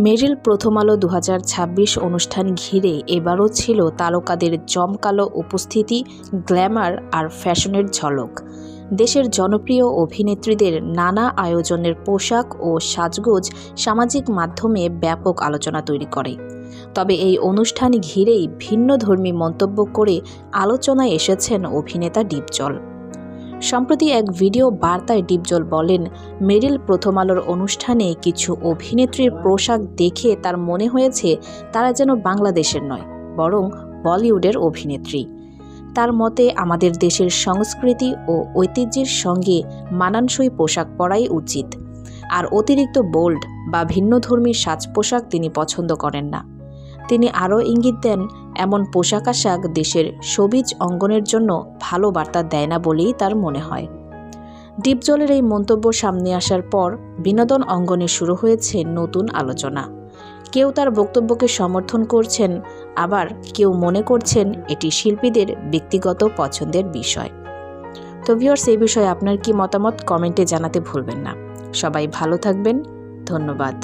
মেরিল প্রথম আলো 2026 অনুষ্ঠান ঘিরে এবারও ছিল তারকাদের জমকালো উপস্থিতি, গ্ল্যামার আর ফ্যাশনের ঝলক। দেশের জনপ্রিয় অভিনেত্রীদের নানা আয়োজনের পোশাক ও সাজগোজ সামাজিক মাধ্যমে ব্যাপক আলোচনা তৈরি করে। তবে এই অনুষ্ঠান ঘিরেই ভিন্নধর্মী মন্তব্য করে আলোচনায় এসেছেন অভিনেতা ডিপজল। সম্প্রতি এক ভিডিও বার্তায় ডিপজল বলেন, মেরিল প্রথম আলোর অনুষ্ঠানে কিছু অভিনেত্রীর পোশাক দেখে তার মনে হয়েছে তারা যেন বাংলাদেশের নয়, বরং বলিউডের অভিনেত্রী। তার মতে আমাদের দেশের সংস্কৃতি ও ঐতিহ্যের সঙ্গে মানানসই পোশাক পরাই উচিত, আর অতিরিক্ত বোল্ড বা ভিন্নধর্মী সাজ পোশাক তিনি পছন্দ করেন না। তিনি আরও ইঙ্গিত দেন, এমন পোশাক আশাক দেশের শোবিজ অঙ্গনের জন্য ভালো বার্তা দেয় না বলেই তার মনে হয়। ডিপজলের এই মন্তব্য সামনে আসার পর বিনোদন অঙ্গনে শুরু হয়েছে নতুন আলোচনা। কেউ তার বক্তব্যকে সমর্থন করছেন, আবার কেউ মনে করছেন এটি শিল্পীদের ব্যক্তিগত পছন্দের বিষয়। তো ভিউয়ার্স, এই বিষয়ে আপনার কি মতামত কমেন্টে জানাতে ভুলবেন না। সবাই ভালো থাকবেন, ধন্যবাদ।